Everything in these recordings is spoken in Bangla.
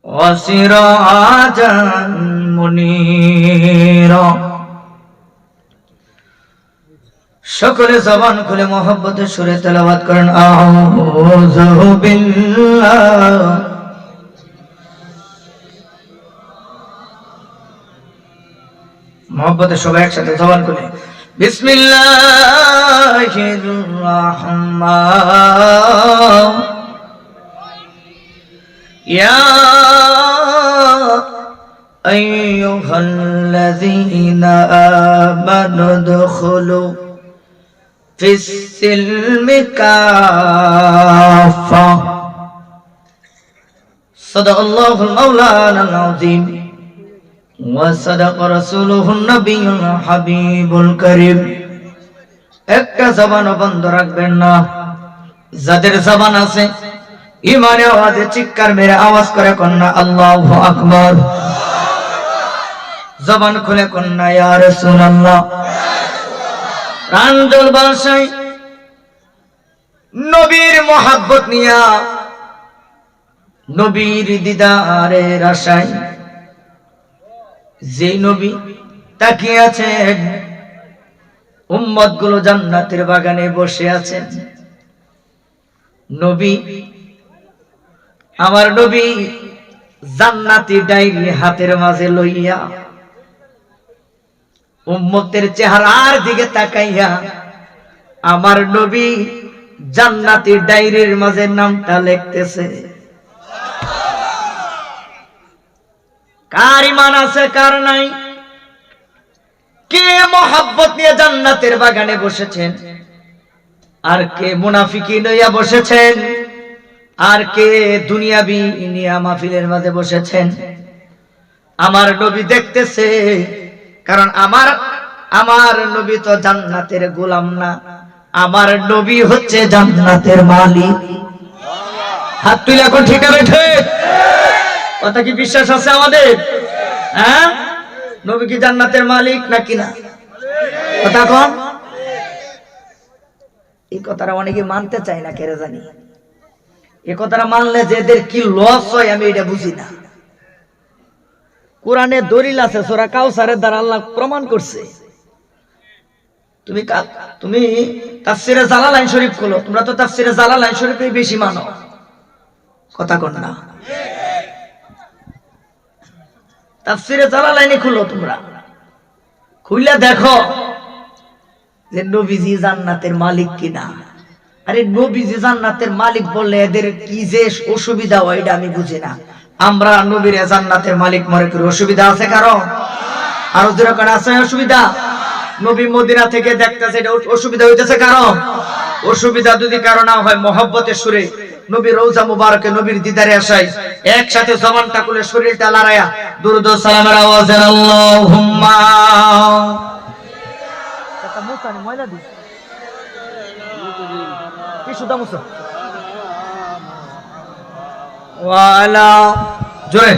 وسراجا منيرا সকলে জবান খুলে মোহাব্বতের সুরে তেলাওয়াত করেন আউযু বিল্লাহ মোহাব্বতের সবাই একসাথে জবান খুলে বিসমিল্লাহির রহমান ইয়া আইয়ুহাল্লাযীনা আমানু দুখুলু ফিস সিলমি কাফা সাদাকাল্লাহুল মাওলানাল আযীম ওয়া সাদাকা রাসূলুহুন নবিয়্যুল হাবিবুল কারীম। একটা জবান বন্ধ রাখবেন না। যাদের জবান আছে ঈমানের আওয়াজে চিৎকার মেরে আওয়াজ করে কন্না আল্লাহু আকবার। জবান খুলে কন্না ইয়া রাসূলুল্লাহ। প্রাঞ্জল ভাষায় নবীর মোহাব্বত নিয়া, নবীর দিদারের আশায় যে নবী তাকিয়ে আছেন, উম্মত গুলো জান্নাতের বাগানে বসে আছেন। নবী, আমার নবী জান্নাতি ডায়েরি হাতের মাঝে লইয়া উম্মতের চেহারার দিকে তাকাইয়া আমার নবী জান্নাতি ডায়েরির মাঝে নামটা লিখতেছে। কার ঈমান আছে কার নাই? কে মোহাব্বত নিয়ে জান্নাতের বাগানে বসেছেন, আর কে মুনাফিকি লইয়া বসেছেন, আর কে দুনিয়াবি নিয়া মাহফিলের মাঝে বসেছেন। আমার নবী দেখতেছে, কারণ আমার নবী তো জান্নাতের গোলাম না, আমার নবী হচ্ছে জান্নাতের মালিক। হাত তুলে এখন ঠিক আছে? ঠিক কথা কি বিশ্বাস আছে আমাদের? হ্যাঁ, নবী কি জান্নাতের মালিক নাকি না? কথা কম। এই কথাটা অনেকে মানতে চায় না, কেন জানি। এই কথাটা মানলে যে এদের কি লস হয় আমি এটা বুঝি না। কোরআনে দলিল আছে, সূরা কাউসারের দ্বারা আল্লাহ প্রমাণ করছে। তুমি তাফসীরে জালালাইন শরীফ খোলো, তোমরা তো তাফসীরে জালালাইন শরীফই বেশি মানো। কথা কন না? তাফসীরে জালালাইন খুলো, তোমরা খুলে দেখো যে নবীজি জান্নাতের মালিক কিনা। আরে নবীজি জান্নাতের মালিক বললে এদের কি যে অসুবিধা হয় এটা আমি বুঝি না। আমরা নবীর জান্নাতের মালিক মনে করি, অসুবিধা আছে কারো? আরো যেরকম আছে অসুবিধা। নবী মদিনা থেকে দেখতেছে, এটা অসুবিধা হইতেছে কারো? অসুবিধা যদি কারো না হয়, মহব্বতের সুরে নবীর রওজা মুবারকে নবীর দিদারে আসাই একসাথে জবানটা খুলে শরীরটা লড়াইয়া দুরূদ ও সালামের আওয়াজে আল্লাহুম্মা মুসানি ময়লা দি কি সুদা মুসা ওয়ালা জোরে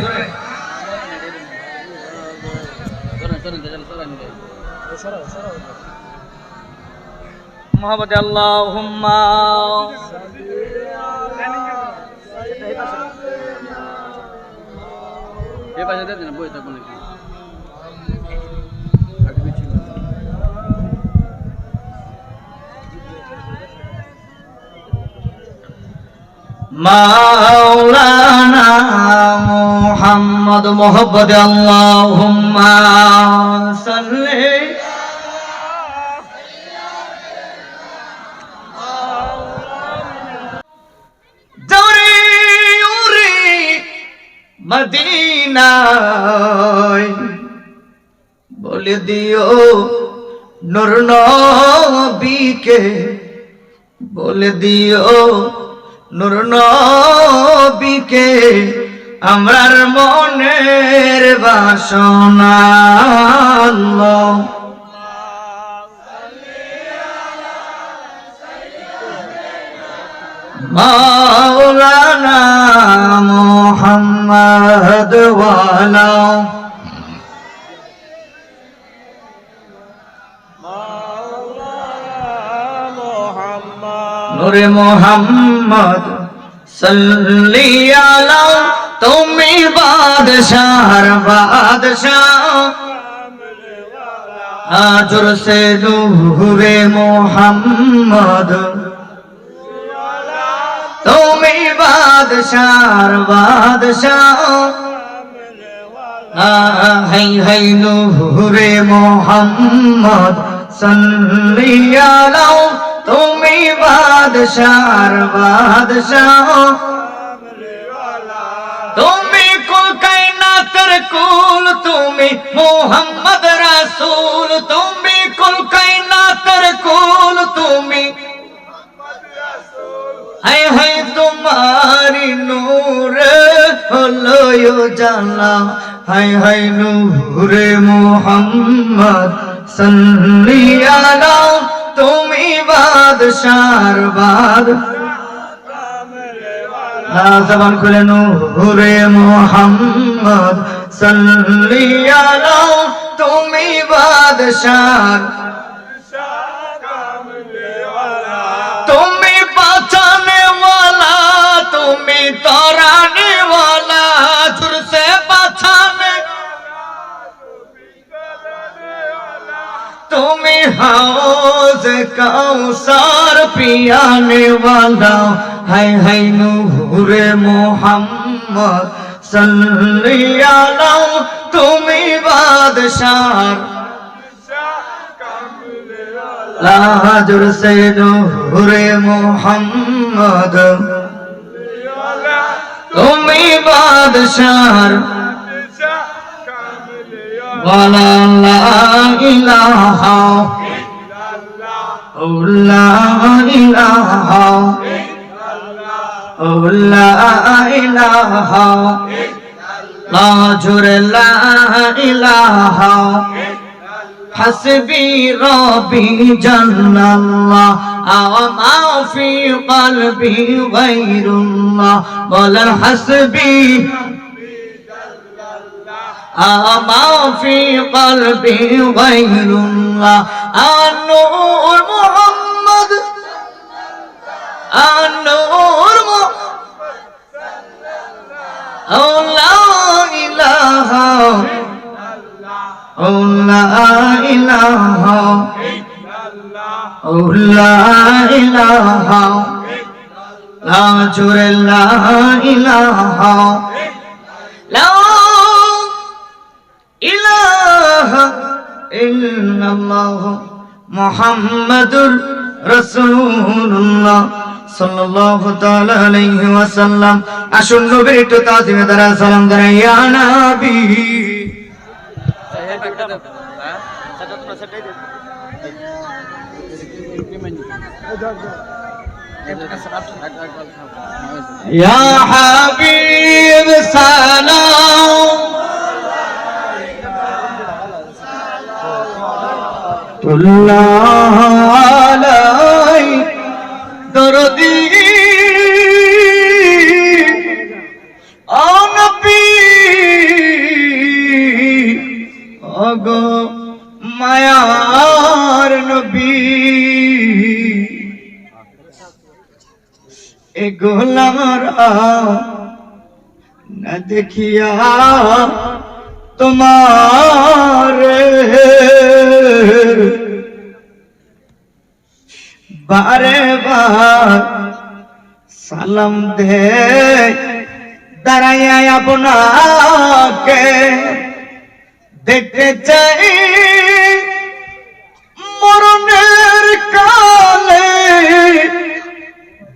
মুহাম্মদ আল্লাহুম্মা এ পাশে দেন না, বই থাকবো নাকি? মাওলানা মুহাম্মদ মুহাব্বত আল্লাহুম্মা সাল্লি মদিনায় বলে দিও নূর নবীকে, বলে দিও নূর নবীকে আমরার মনের বাসনা। মাওলানা মুহাম্মদ ওয়ালা নূরে মুহাম্মদ সাল্লি আলা তুমি বাদশাহর বাদশাহ আজর সে নূরে মোহাম্মদ তুমি বাদশাহর বাদশাহ হাই হাই নূরে মোহাম্মদ সাল্লি আলা তুমি বাদশাহর বাদশাহ তুমি কুল কায়নাতের কুল তুমি মুহাম্মদ রাসূল তুমি কুল কায়নাতের কুল তুমি হাই হাই তোমারি নূর হলো জানা হাই হাই নূরে মুহাম্মদ সাল্লি আলা তুমি বাদশাহর জবান খুলে নূরে মুহাম্মদ সাল্লি আলা তুমি বাদশাহর তুমি বাঁচানে वाला তুমি তরানে वाला जुर से বাঁচানে তুমি হাউজ কাউসার পিয়ানে वाला হাই হাই নূরে মুহাম্মদ সাল্লি আলা তুমি বাদশাহর লাজুর সে নূরে মুহাম্মদ তুমি বাদশাহর ওয়ালা লা ইলাহা ইল্লাল্লাহ লা ইলাহা লা ইলাহা লাজুর লা ইলাহা حسبي ربي جل الله وما في قلبي غير الله ولا حسبي وما في قلبي غير الله النور محمد النور لا إله لا إله لا إله لا جر لا إله لا إله إلا الله محمد رسول الله সাল্লাল্লাহু তাআলা আলাইহি ওয়াসাল্লাম আসুন নবীর একটু তাজিমে দ্বারা সালাম দেন ইয়া নবী يا حبيب سلام الله علي دردي نبي أغو মায়ার নবী এ গোলামরা না দেখিয়া তোমার বারে বার সালাম দে দাঁড়াইয়া আপনাকে দেখতে চাই মরণের কালে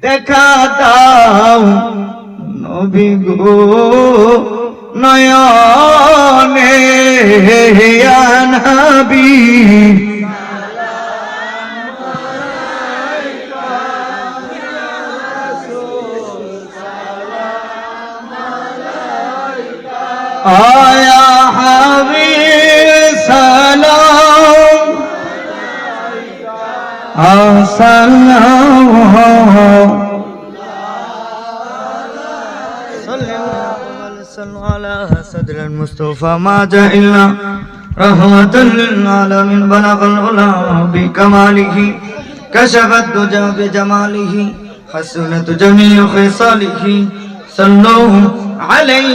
দেখা দাও নবী গো নয়নে ইয়া নবী आया हबीब सलाम सलाम على صدر المصطفى ما جاء إلا رحمة للعالمين بلغ العلا بكماله كشف الدجى بجماله حسنت جميع خصاله صلوا عليه